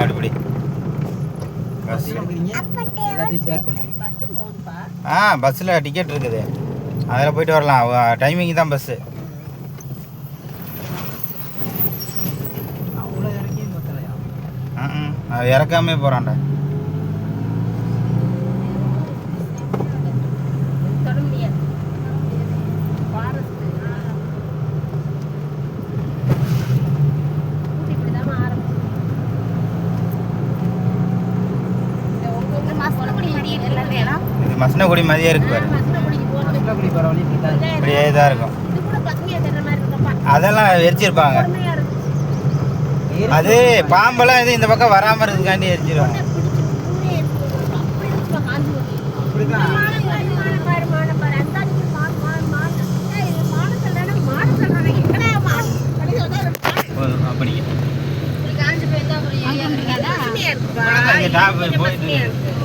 அப்படி பஸ் பஸ்ஸில் டிக்கெட் இருக்குது, அதில் போயிட்டு வரலாம். டைமிங் தான் பஸ்ஸு. அது இறக்காமே போகிறான்டா. மசனகுடி மாதிரியே இருக்கு பாரு. இப்படியே தான் இருக்கும். அதெல்லாம் எரிச்சிருப்பாங்க. அது பாம்பெல்லாம் எதுவும் இந்த பக்கம் வராமல் இருக்குக்காண்டி எரிச்சிருவாங்க.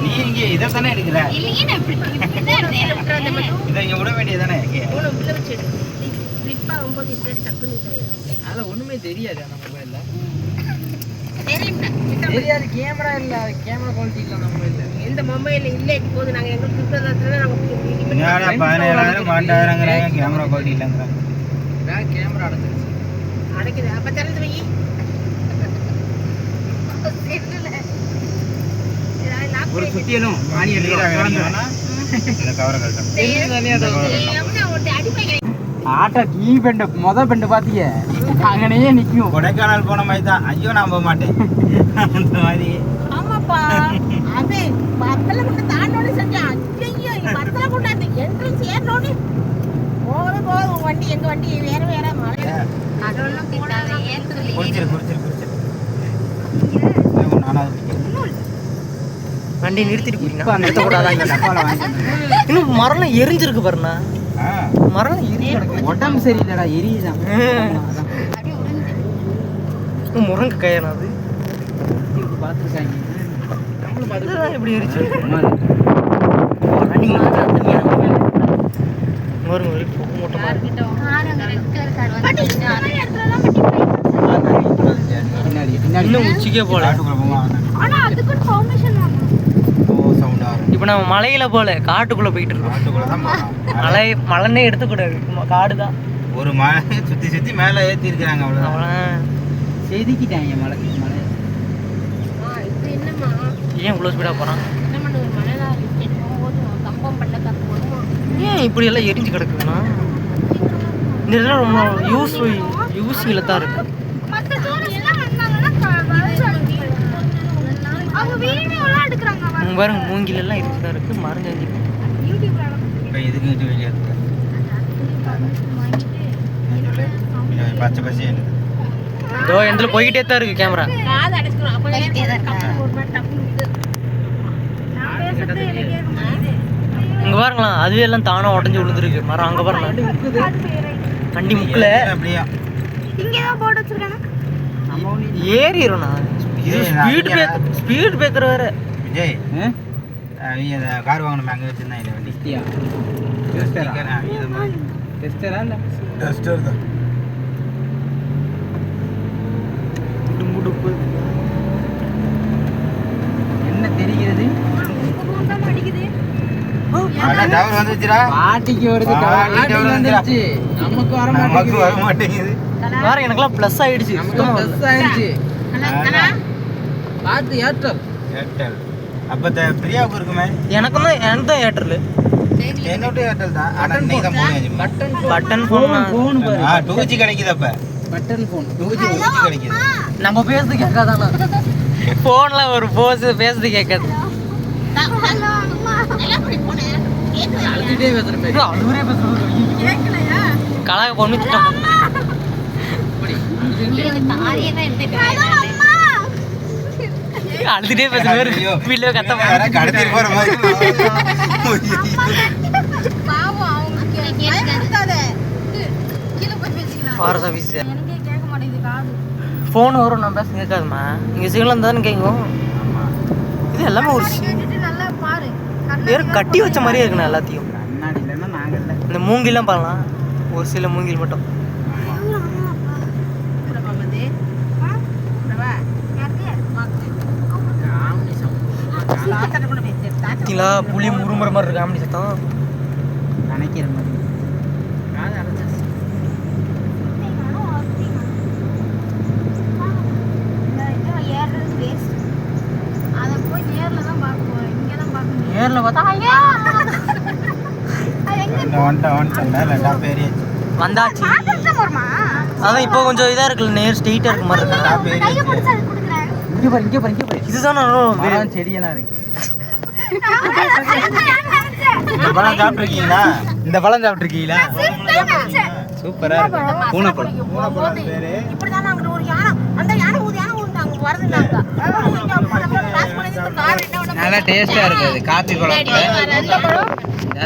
நீ இங்கே இதை தானே எடுக்கிற, இதை இங்கே விட வேண்டியதானே. அதெல்லாம் ஒண்ணுமே தெரியாது அந்த மொபைல்ல. தெரியாது, கேமரா இல்ல, கேமரா குவாலிட்டி இல்ல நம்ம மொபைல்ல. இந்த மொபைல் இல்ல போது நாங்க எங்களுக்கு சுத்தறதுல நாங்க 17000 2000ங்கறாங்க, கேமரா குவாலிட்டி இல்லங்கறாங்க. நான் கேமரா அடக்குது. அப்ப திறந்து வை. ஒரு சுத்தியலும் மானி எடுத்துறாங்க. இந்த கவரை கழட்டும். ஆட்டா கீ பெண்டு மொத பெண்டு பாத்தீங்க, அங்கனே நிக்கும். கொடைக்கானல் போன மாதிரி தான். ஐயோ நான் போக மாட்டேன் அந்த மாதிரி. ஆமாப்பா, அது பத்தல கொண்டு தாண்டோனே செஞ்சா. ஐயோ பத்தல கொண்டு அந்த என்ட்ரன்ஸ் ஏறனோனே போற வண்டி, எங்க வண்டி வேற வேற மலை. அதெல்லாம் கிட்டாத ஏத்துறீங்க. குடிச்சிரு நானா வண்டி நிறுத்திட்டு போறீங்க. அந்த இடத்த கூடாதா இந்த டப்பால வாங்கி. இன்னும் மரம் எரிஞ்சிருக்கு பாருண்ணா. மரம் எரிஞ்சிருக்கு. உடம்பு சரியில்லடா, எரியுதான். அப்படியே உடைஞ்சு முருங்க கையனா அது. இது பாத்துட்டாங்க. நம்மள பாத்துட்டா இப்படி எரிச்சு. வண்டி முருங்க வலி போக மூட்டமா இருக்கு. ஆரங்க ரெட் கலர் கார் வந்து இன்னும் உச்சிக்கே போல. ஆனா அதுக்கு பெர்மிஷன் வாங்கணும். இப்போ நம்ம மலையில போல காட்டுக்குள்ள போயிட்டு இருக்கோம். மலைன்னே எடுத்துக்கூடாது, காடு தான். ஒரு மலை சுத்தி சுத்தி மேலே ஏற்றி இருக்காங்க, அவ்வளோதான். செதுக்கிட்டாங்க மலை. ஏன் இவ்வளோ ஸ்பீடாக போகிறான்? ஏன் இப்படி எல்லாம் எரிஞ்சு கிடக்குதுன்னா இந்த இதெல்லாம் ரொம்ப யூஸ்ஃபுல்லாக தான் இருக்கு. பாருங்க மூங்கில் எல்லாம் இருக்குதான் இருக்கு, மறைஞ்சி பச்சை பச்சை இதோ எந்த போய்கிட்டே தான் இருக்கு கேமரா. இங்க பாருங்களா, அதுவே எல்லாம் தானா உடஞ்சி விழுந்துருக்கு மரம். அங்க பாருங்க வண்டி முக்கல ஏறிடும்ண்ணா. ஸ்பீட் பிரேக்கர் வேற. விஜய் அவங்க கார் வாங்கணும், அங்கே வச்சுருந்தாங்க இந்த வண்டி. டெஸ்டரா இல்லை டெஸ்டர் தான். என்ன தெரிகிறது? பாட்டிக்கு வருது, நமக்கு வர மாட்டேங்குது. வேற எனக்குலாம் ப்ளஸ் ஆயிடுச்சு. ப்ளஸ் ஆயிடுச்சு. பார்த்து ஏர்டெல் அப்போ பிரியாவுக்கு இருக்குமே. எனக்கு தான் ஏர்டெல். என்னோட ஏர்டெல் தான். ஆனால் நீ தான் பட்டன் ஃபோன் 2G கிடைக்குது. அப்போ பட்டன் ஃபோன் 2G கிடைக்குது. நம்ம பேசுறது கேட்காதானா? ஃபோனில் ஒரு பேசுறது கேட்காது. அழுதுட்டே பேசுறேன். அழுகுறே பேசுறது கலாக பொண்ணு அழுதுட்டே பேசுற வீட்டுல கத்த கடத்தி போற மாதிரி. ஃபோன் வரும், நான் பேச கேட்காதுமா. இங்கே சிக்னல் தானே கேட்கும். இது எல்லாமே ஒரு பேர் கட்டி வச்ச மாதிரியே இருக்குண்ணா எல்லாத்தையும். இந்த மூங்கிலாம் பண்ணலாம், ஒரு சில மூங்கில் மட்டும். பார்த்தீங்களா புளி முறுமுறை மாதிரி இருக்கு ஆம்பளி சத்தம் நினைக்கிற மாதிரி நேரில் பார்த்தா வந்தாச்சு. அதான் இப்போ கொஞ்சம் இதா இருக்குல்ல, நேர் ஸ்ட்ரெயிட்டா இருக்க மாதிரி இருக்கு. இங்க பாரு இங்க பாரு இங்க பாரு, இதுதான் செடியெல்லாம் இருக்கு. இந்த பழம் சாப்பிட்டுருக்கீங்களா? இந்த பழம் சாப்பிட்டுருக்கீங்களா? சூப்பரா இருக்கு. பூனைப்பழம். பூனைப்பழம் பேரு. இப்படிதான் அங்க ஒரு யானை, அந்த யானை ஊதியாங்க வரதுனாங்க. நல்லா டேஸ்டா இருக்கு. அது காபி பழம்.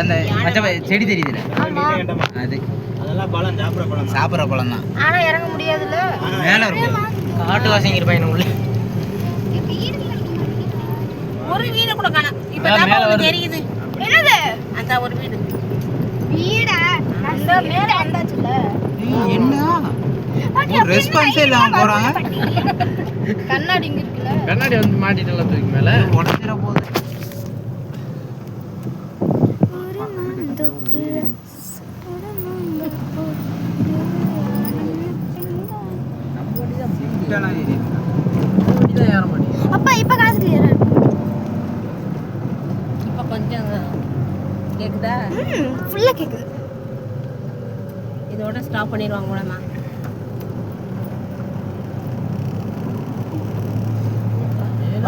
அந்த மச்ச செடி தெரியுதுல, அது அதெல்லாம் பழம் சாப்பிடுற பழம் தான். ஆனா இறங்க முடியாதுல, மேல இருக்கு. காட்டு வாசிங்கிற பையன் உள்ள ஒரு வீடு கூட காணோம். இப்ப தான் தெரியுது. என்னது அந்த ஒரு வீடு அந்த மேல வந்தாச்சுல. என்ன ரெஸ்பான்ஸே இல்லாம போறாங்க. கண்ணாடி இங்க இருக்குல, கண்ணாடி வந்து மாட்டிட்டல தூக்கி மேல உடைச்சிர போகுது. அப்பா இப்ப காசு கிளியரா இருக்கு. இப்ப கொஞ்சம் கேக்குதா? ஃபுல்லா கேக்குது. இதோட ஸ்டாப் பண்ணிடுவாங்க கூடமா.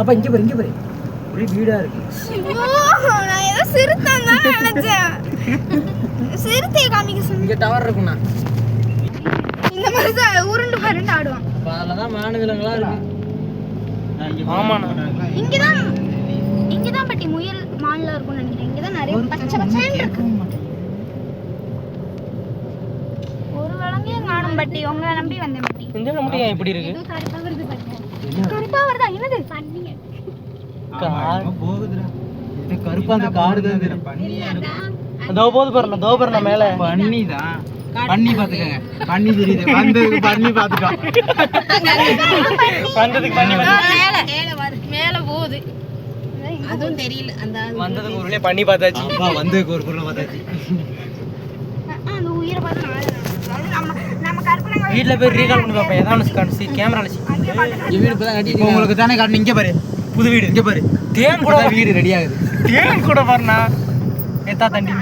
அப்ப இங்க பாரு ஒரே வீடா இருக்கு. நான் ஏதோ சிறுத்தை தான் நினைச்சேன். சிறுத்தை காமிக்க சொன்னீங்க. இங்க டவர் இருக்குண்ணா, இந்த மாதிரி தான் உருண்டு பரண்டு ஆடுவான். அப்ப அதுலதான் மானு விலங்குலாம் இருக்கு. ஆமாண்ணா, இங்கதான் பட்டி முயல் மான்ல இருக்கும்னு நினைக்கிறேன். இங்கதான் நிறைய பச்சை பச்சைன்னு இருக்கு. ஒரு விலங்கையும் காணும் பட்டி. உங்களை நம்பி வந்தேன் பட்டி. இந்த முட்டை ஏன் இப்படி இருக்கு? கருப்பா வருது பாருங்க. கருப்பா வருதா? என்னது பண்ணிங்க? போகுதுடா. இது கருப்பா அந்த காடு தான் இது. பண்ணியா இருக்கு. அதோ போது பாருண்ணா மேல பண்ணி தான். பண்ணி பாத்துக்கங்க. பண்ணி தெரியுது. வந்ததுக்கு பண்ணி பாத்துட்டோம். வந்ததுக்கு பண்ணி மேல போகுது. அதுவும் தெரியல. அந்த வந்ததுக்கு ஒரு பண்ணி பார்த்தாச்சு. அப்பா வந்ததுக்கு ஒரு பொருளை பார்த்தாச்சு. அந்த உயிரை பார்த்து நம்ம கற்பனை வீட்ல போய் ரீகால் பண்ணி பாப்பேன். ஏதாவது கேமரால வீடு இப்பதான் கட்டிட்டு உங்களுக்கு தானே காட்டணும். இங்க பாரு புது வீடு. இங்க பாரு தேன் கூட வீடு ரெடி ஆகுது. தேன் கூட பாருண்ணா. ஏத்தா தண்டி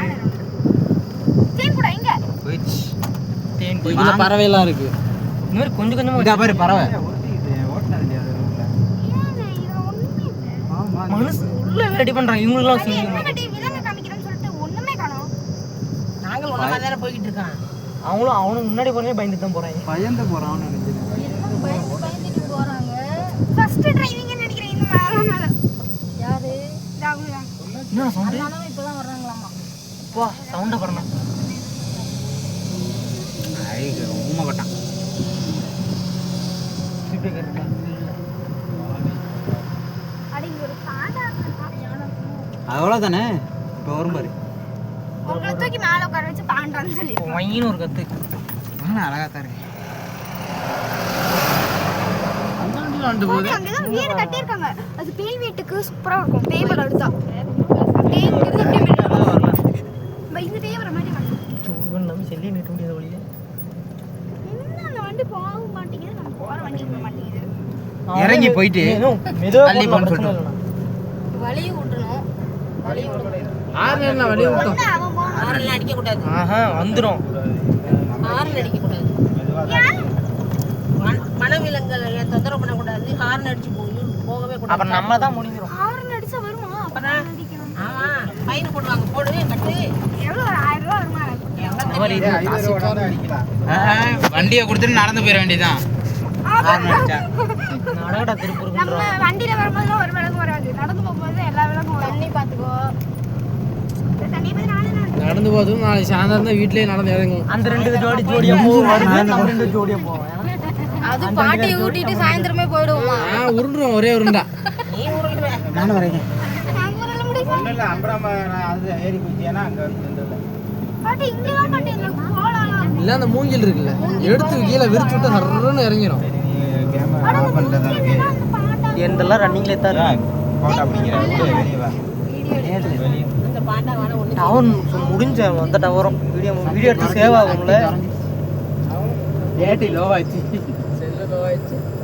தேன் கூட இங்க போயிடுச்சு. தேன் இதுல பறவை எல்லாம் இருக்கு. இந்த மாதிரி கொஞ்சம் கொஞ்சமா இதா பாரு பறவை. மனசு உள்ள ரெடி பண்றாங்க. இவங்களுக்குலாம் விலங்கு காமிக்கிறேன்னு சொல்லிட்டு ஒண்ணுமே காணோம். நாங்கள் ஒண்ணு மாதிரி நேரம் போய்கிட்டு இருக்கான். அவனுக்கு முன்னாடி போறே பயந்துட்டு தான் போறாங்க. பயந்து போறான் நினைக்கிறேன். பயந்துட்டு போறாங்க. ஃபர்ஸ்ட் டிரைவிங் நினைக்கிறேன். இந்த மேல யாரு? ராகுல். என்ன சவுண்ட்? நானும் இப்பதான் வர்றாங்களாமா. வா சவுண்ட பாருண்ணா. ஐயோ உம்மா கட்டான். அவ்வளோதானே. இப்போ வரும் பாரு. உங்களை தூக்கி மேல உட்கார வச்சு பாண்டான்னு சொல்லி வையின்னு ஒரு கத்து. அழகா தான் இருக்கு. அங்கதான் வீடு கட்டியிருக்காங்க. அது பேய் வீட்டுக்கு சூப்பரா இருக்கும். பேய் படம் எடுத்தா பயந்துட்டே வர மாதிரி நம்ம செல்லி நிறுத்த முடியாத வழியில என்ன அந்த வண்டி போக மாட்டேங்குது. நம்ம போற வண்டி போக மாட்டேங்குது. இறங்கி போயிட்டு தள்ளி போன்னு சொல்லிட்டு வழியை விட்டணும். வழியை விடணும். ஆறுல வழியை விட்டோம். ஆறுல அடிக்க கூடாது. ஆஹா வந்துரும். ஹார்ன் அடிக்க கூடாது. வனவிலங்குகளை தொந்தரவு பண்ண கூடாது. ஹார்ன் அடிச்சு போகவே கூடாது. அப்புறம் நம்ம தான் முடிஞ்சிரும். ஹார்ன் அடிச்சா வருமா? அப்புறம் அடிக்கணும். ஆமா ஃபைன் போடுவாங்க. போடு கட்டு. எவ்வளவு? 1000 ரூபாய் வருமா? வண்டியை கொடுத்துட்டு நடந்து போயிட வேண்டியதான். நடடா திருப்பூர். நம்ம வண்டியில வரும்போது ஒரு விலங்கு வராது. நடந்து போகும்போது எல்லா விலங்கும் வரும். தண்ணி பாத்துக்கோ. தண்ணி பத்தி நடந்து போதும். நாளைக்கு சாயந்தரம் தான் வீட்லயே நடந்து இறங்கும். அந்த ரெண்டு ஜோடியா போவோம். ரெண்டு ஜோடியா போவோம். அது பாட்டி ஊட்டிட்டு சாயந்தரமே போயிடுவோமா? உருண்டுறோம் ஒரே உருண்டா. நீ உருளுவே. நானும் வரேன். நாங்க உருள முடியும். ஒண்ணுல அம்பராம அது ஏறி குதியானா அங்க வந்து பாட்டி இங்க தான் பாட்டி இந்த கோலாலாம். இல்ல அந்த மூங்கில் இருக்குல்ல, எடுத்து கீழே விரிச்சு விட்டு ஹர்றன்னு இறங்கிரும். கேமரா ஆஃப் பண்றதா இருக்கு. எந்தெல்லாம் ரன்னிங்ல தான் போட்டோ பிடிக்கிற வெளியே வா. டவர் முடிஞ்ச அந்த டவரும் வீடியோ எடுத்து சேவ் ஆகும்ல. பேட்டரி லோவாச்சு.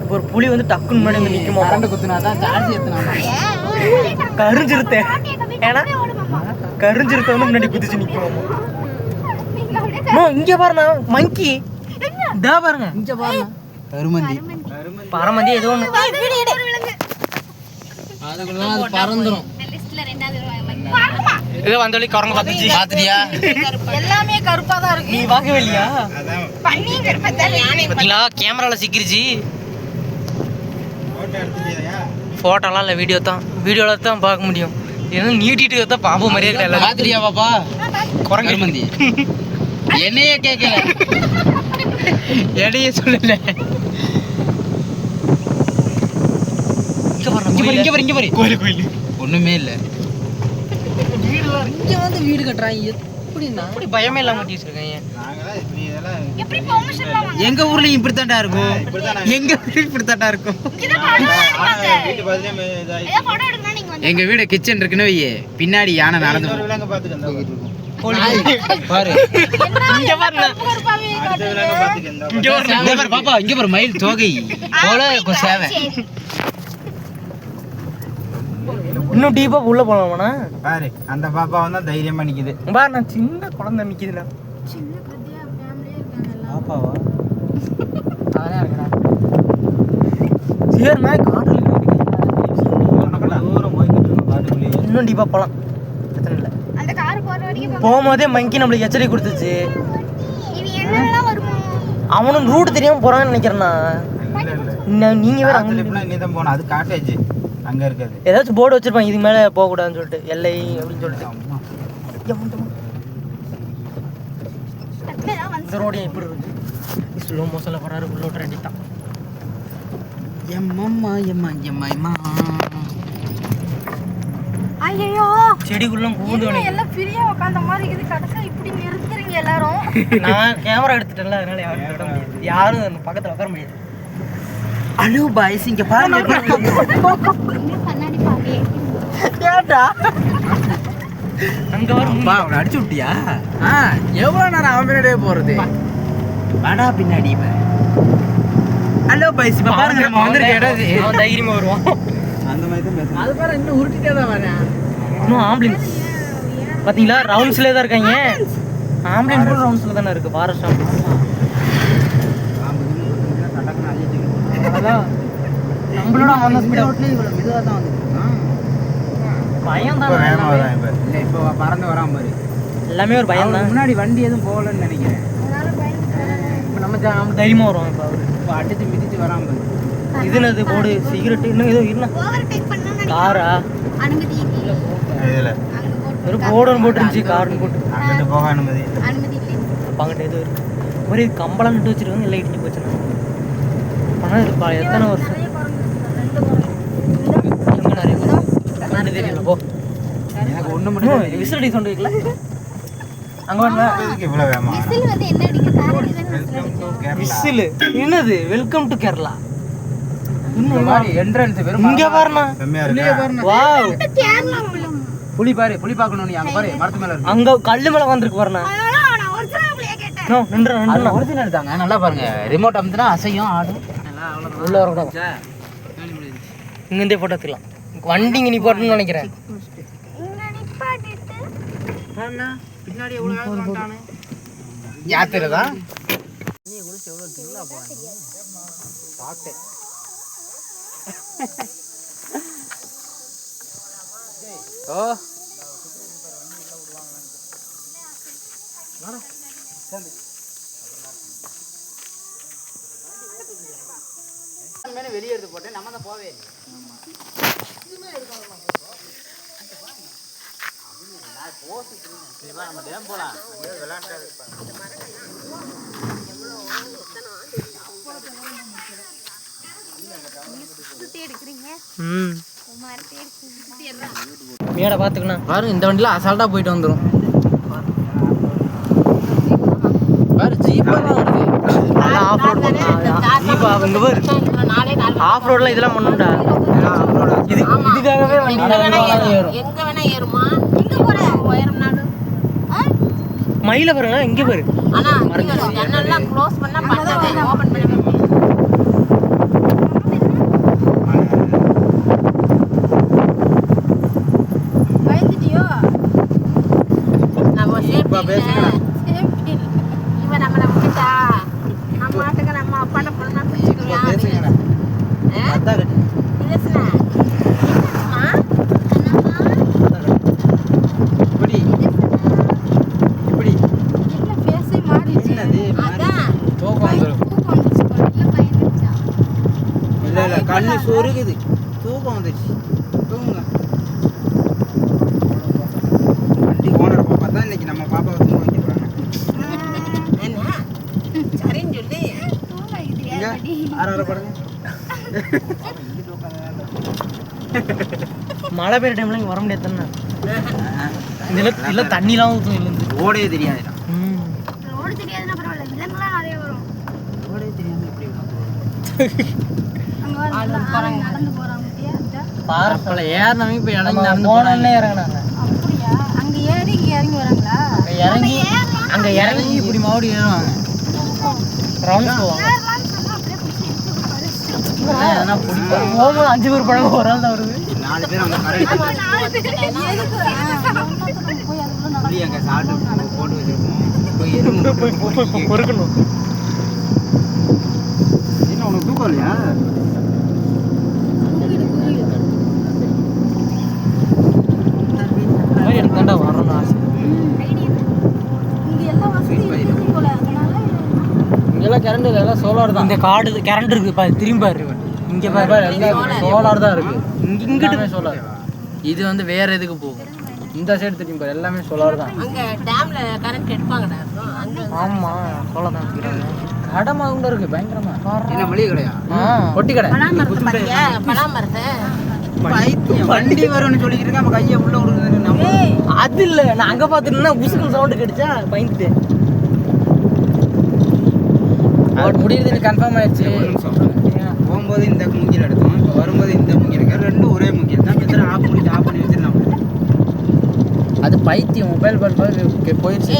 இப்போ ஒரு புலி வந்து டக்குன்னு முன்னாடி வந்து நிற்குமா? கரண்ட் குத்துனா தான் சார்ஜ் ஏற்றினா கரிஞ்சிருத்தேன். ஏன்னா கரிஞ்சிருத்த வந்து முன்னாடி குதிச்சு நிற்குமா? இங்கே பாருண்ணா மங்கி இதா பாருங்க. இங்கே பாருங்க கருமந்தி பரமந்தி ஏதோ ஒன்று அதுக்குள்ள அது பறந்துடும். ஏதோ வந்த வழி குரங்கு பார்த்துச்சு. பார்த்துட்டியா? எல்லாமே கருப்பா தான் இருக்கு. நீ பார்க்கவே இல்லையா? பன்னியும் கருப்பா தான் யானை. பார்த்தீங்களா கேமரால சிக்கிருச்சு. ஃபோட்டோலாம் இல்லை, வீடியோ தான். வீடியோவில் தான் பார்க்க முடியும். ஏன்னா நீட்டிட்டு தான் பாம்பு மாதிரியே இருக்கல. பார்த்துட்டியா பாப்பா? குரங்கு கருமந்தி என்னையே கேட்கல, எடையே சொல்லல. இங்க பாரு கோயில் ஒண்ணுமே இல்ல. இங்க வந்து வீடு கட்டுறாங்க. எப்படின்னா அப்படி பயமே இல்லாம கட்டி வச்சிருக்காங்க. எப்படி பெர்மிஷன் வாங்க? எங்க ஊர்லயும் இப்படித்தான்டா இருக்கும். எங்க வீடு இப்படித்தான்டா இருக்கும். ஏதோ போட்டோ எடுக்கணும் நீங்க வந்து. எங்க வீடு கிச்சன் இருக்குன்னு வையே, பின்னாடி யானை நடந்து பாரு. இங்க பாருங்க. கருப்பாவே இங்க பாரு பாப்பா, இங்க பாரு மயில் தோகை போல சேவை. இன்னும் டீப்பா உள்ள போலாமாண்ணா? பாரு அந்த பாப்பா வந்து தைரியமா நிக்குது. பாரு நான் சின்ன குழந்தை நிக்குதுண்ணா. சின்ன கதையா ஃபேமிலியே இருக்காங்க. பாப்பாவா? அவனே இருக்கடா. சீர்னா காட்டுல தூரம் போய்கிட்டு இருக்கோம் காட்டுக்குள்ளேயே. இன்னும் டீப்பா போலாம். பிரச்சனை இல்லை. அந்த கார் போற வரைக்கும் போகும்போதே மங்கி நம்மளுக்கு எச்சரிக்கை கொடுத்துச்சு. இது என்னெல்லாம் வருமோ? அவனும் ரூட் தெரியாம போறான்னு நினைக்கிறேன்னா. நீங்க வேற அங்க நீதான் போன, அது காட்டேஜ் அங்க இருக்காது. ஏதாச்சும் போர்டு வச்சிருப்பாங்க இதுக்கு மேல போக கூடாதுன்னு சொல்லிட்டு, எல்லை அப்படின்னு சொல்லிட்டு. டக்குனு வந்து இந்த ரோடு எப்படி இருக்கு? ஸ்லோ மோஷன்ல போறாரு, உள்ள விட்டு ரெடி தான். எம்மம்மா எம்மா எம்மா எம்மா. ஐயோ செடிக்குள்ள கூண்டு என்ன எல்லாம் ஃப்ரீயா உட்கார்ந்த மாதிரி இருக்குது. கடைசியா இப்படி நிறுத்துறீங்க எல்லாரும். நான் கேமரா எடுத்துட்டேன்ல, அதனால யாரும் தொட முடியாது. யாரும் பக்கத்துல உட்கார முடியாது. அலோ பாய்ஸ் இங்க பாருங்க. இன்னும் கண்ணாடி பாரு. கேட்டா அங்க வர பா அவளை அடிச்சு விட்டியா? எவ்வளவு நேரம் அவன் பின்னாடியே போறது? வாடா பின்னாடி. ஹலோ பாய்ஸ் இப்ப பாருங்க நம்ம வந்திருக்க இடம். அவன் தைரியமா வருவான். அந்த மாதிரி தான் பேசுறேன். அது பாரு இன்னும் உருட்டிட்டே தான் வரேன். இன்னும் ஆம்புலன்ஸ் பாத்தீங்களா? ரவுண்ட்ஸ்ல தான் இருக்காங்க. ஆம்புலன்ஸ் கூட ரவுண்ட்ஸ்ல தானே இருக்கு. Forest ambulance. அதான் நம்மளோட அந்த ஸ்பீட் ரோட்லயே இவ்வளவு மெதுவா தான் வந்துருக்கான். பயம் தான். இல்ல இப்போ பறந்து வராம பாரு. எல்லாமே ஒரு பயம் தான். முன்னாடி வண்டி எதுவும் போகலன்னு நினைக்கிறேன். அதனால பயந்துட்டேன். இப்போ நம்ம தைரியமா வருவோம். இப்போ அவரு இப்போ அடிச்சு மிதிச்சு வராம பாரு. இதுனது போடு சிகரெட் இன்னும் ஏதோ இருந்தா ஓவர்டேக் பண்ணனும். காரா அனுமதி இல்ல. இதுல அங்க போட்டு ஒரு போர்டுன்னு போட்டுருந்துச்சு. கார்னு போட்டு அங்கிட்டு போக அனுமதி. அனுமதி இல்லை. அப்போ அங்கிட்ட ஏதோ இருக்கு. ஒரு கம்பளம் நட்டு வச்சிருக்காங்க. எல்லாம் இடிஞ்சு போச்சுன்னா ஆனால் இது எத்தனை வருஷம் எங்க நிறைய கண்ணாடி தெரியல. போ எனக்கு ஒண்ணு மட்டும் விசிலடி சவுண்ட் கேட்கல. அங்க வரல. இதுக்கு இவ்வளவு வேகமா? விசில் வந்து என்ன அடிக்குது? காரடி தான விசில் வெல்கம் டு அடிக்கும். கேரளா. விசில் என்னது? Welcome to Kerala. இந்த மாதிரி என்ட்ரன்ஸ் வெறும் இங்க பாருண்ணா. செம்மையா இருக்கு. வாவ். கேரளா போலாம். புலி பாரு, புலி பார்க்கணும் நீ. அங்க பாரு மரத்து மேல இருக்கு. அங்க கல்லு மேல வந்திருக்கு பாருண்ணா. அதனால நான் ஒரிஜினல் புளிய கேட்டேன். நோ நின்று அது நின்று ஒரிஜினல் தாங்க. நல்லா பாருங்க. ரிமோட் அமுத்துனா அசையும் ஆடும். உள்ள வரக்கூடாது. இங்கிருந்தே போட்டோ எடுத்துக்கலாம். வண்டி இங்க நிப்பாட்டணும்னு நினைக்கிறேன். இங்க நிப்பாட்டிட்டு பின்னாடி எவ்வளவு வேலை பண்ணிட்டானே. யாத்திரதா? ஓ வெளியே எடுத்து போட்டேன். நம்ம தான் போவே. நம்ம டேம் போலாம். சுத்தி எடுக்கிறீங்க. ம் மரத்தை எடுத்து சுத்தி எடுறா. மேடை பார்த்துக்கணும். பாருங்க இந்த வண்டியில அசால்ட்டா போயிட்டு வந்துரும். பாரு ஜீப் தான் வருது. ஆஃப் ரோட் பண்ணலாம். ஜீப் அவங்க பாரு. ஆஃப் ரோட்ல இதெல்லாம் பண்ணும்டா. இதுக்காகவே எங்க வேணா ஏறுமா? எங்க போற? உயரம் நாடு. மயில பாருங்க இங்க பாரு. ஆனா ஜன்னல்லாம் க்ளோஸ் பண்ணா பண்ணவே ஓபன் பண்ணவே பயந்துட்டியோ? நம்ம சேஃப்டி இவன் நம்மள விட்டுட்டா நம்ம ஆட்டுக்கு நம்ம அப்பாட்ட பொண்ணா பிடிச்சிக்கலாம். பேசுனா கண்ணு சொருகுது, தூக்கம் வந்துச்சு. தூங்குங்க. வண்டி ஓனர் பாப்பா தான் இன்னைக்கு நம்ம பாப்பாவை தூங்க வைக்க போறாங்க. சரின்னு சொல்லி பாருங்க. மழை பெய்யுற டைம்ல இங்க வர முடியாது தானே. இல்ல தண்ணிலாம் ஊத்தும் இல்ல ஓடே தெரியாது. ரோடு தெரியாதுன்னா பரவாயில்ல, விலங்குலாம் நிறைய வரும். ஓடே தெரியாது இப்படி நடந்து போறாங்க. பார்ப்பல ஏறனவங்க இப்ப இறங்கி நடந்து போனானே இறங்குனாங்க. அப்படியா? அங்க ஏறி இங்க இறங்கி வராங்களா? அங்க இறங்கி இப்படி மறுபடி ஏறுவாங்க. ரவுண்ட்ஸ் போவாங்க. எதனா பிடிப்பாங்க. போகும்போது 5 பேர் பழங்க ஒரு ஆள் தான் வருது. 4 பேர் அங்க கரெக்ட் போய் அங்க சாப்பிட்டு போட்டு வச்சிருக்கோம். போய் எறும்பு பொறுக்கணும். என்ன உனக்கு தூக்கம் இல்லையா? எனக்கு தாண்டா வரணும்னு ஆசை. இங்கெல்லாம் கரண்ட் இல்லை, எல்லாம் சோலார் தான். இந்த காடு கரண்ட் இருக்கு பாரு, திரும்பி பாரு. இங்க பாரு எல்லாம் சோலார் தான் இருக்கு. இங்கிட்டு சோலார். இது வந்து வேற எதுக்கு போகும்? இந்த சைடு திரும்பி பாரு, எல்லாமே சோலார் தான். அங்க டேம்ல கரண்ட் எடுப்பாங்கடா. ஆமா சோலார் தான் வைக்கிறாங்க. கடை மாதிரி இருக்கு பயங்கரமா. என்ன மளிகை கடையா? பொட்டி கடை. பலாமரத்தை பாத்தியா? பலாமரத்தை வண்டி வரும்னு சொல்லிட்டு இருக்க, நம்ம கையை உள்ள விடுறது நம்ம. அது இல்ல, நான் அங்க பாத்துட்டேன்னா உசுக்கு சவுண்ட் கிடைச்சா பயந்துட்டேன். முடியுது கன்ஃபார்ம் ஆயிடுச்சு. போகும்போது இந்த மூங்கில் எடுத்தோம், இப்போ வரும்போது இந்த மூங்கில் இருக்கு. ரெண்டும் ஒரே மூங்கில் தான். இப்போ ஆஃப் பண்ணி வச்சிருந்தோம். அது பைத்தியம். மொபைல் போயிடுச்சு.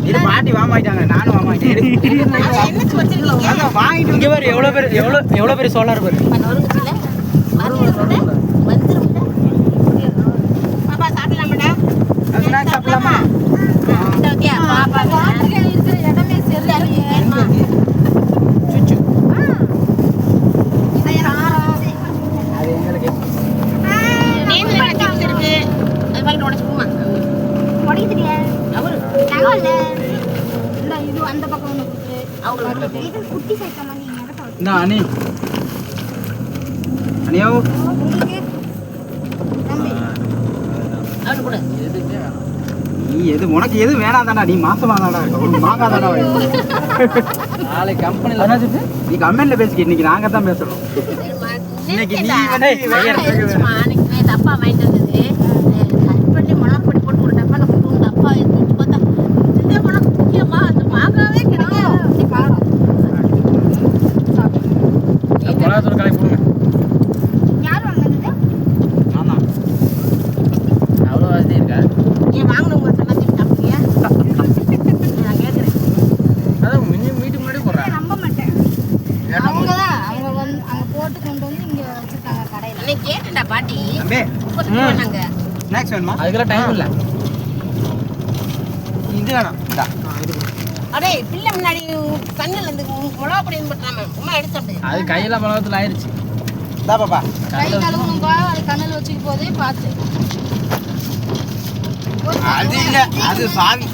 இது பாட்டி வாங்கிட்டாங்க, நானும் வாங்கிட்டேன். வாங்கிட்டு இங்க பாரு எவ்வளவு பேர் சோலார் பாரு. சாப்பிடலாமா? அது எங்களுக்கு அணி அணியோ நீ எது உனக்கு எது வேணாம் தானா? நீ மாசமா தானடா இருக்க, ஒரு மாங்காய் தானா நாளைக்கு கம்பெனில நீ கம்பெனில பேசிக்க. இன்னைக்கு நாங்க தான் பேசுறோம். இன்னைக்கு நீ அப்பா வாங்கிட்டு வந்தது கட் பண்ணி மிளகாப்பொடி போட்டு ஒரு டப்பால போட்டு அப்பா எடுத்து பார்த்தா இதே மிளகா முக்கியமா அந்த மாங்காவே கிடைக்கும். மிளகாத்தூள் கலக்கி போடுங்க. யார் வாங்கினது? ஆமா அவ்வளோ வசதி இருக்கா? ஏன் வாங்கினவங்க சொன்னா சாப்பிட்டியா? நான் கேட்குறேன். அதான் வீட்டுக்கு முன்னாடி போடுறேன். நம்ப மாட்டேன். அவங்க தான் அவங்க வந்து அங்கே போட்டு கொண்டு வந்து இங்கே வச்சுருக்காங்க கடையில். அன்னைக்கு கேட்டேன்டா பாட்டி. தம்பி நாங்க ஸ்நாக்ஸ் வேணுமா? அதுக்கெல்லாம் டைம் இல்லை. இது வேணாம். இந்தா அடே பிள்ளை முன்னாடி கண்ணில் இருந்து மிளகா பொடி பண்றாம உமா எடுத்து அது கையில மிளகாத்தூள் ஆயிடுச்சு. இந்தா பாப்பா. கை கழுவுங்கப்பா. அது கண்ணில் வச்சுக்கு போதே பார்த்து. அது இல்லை, அது சாவி.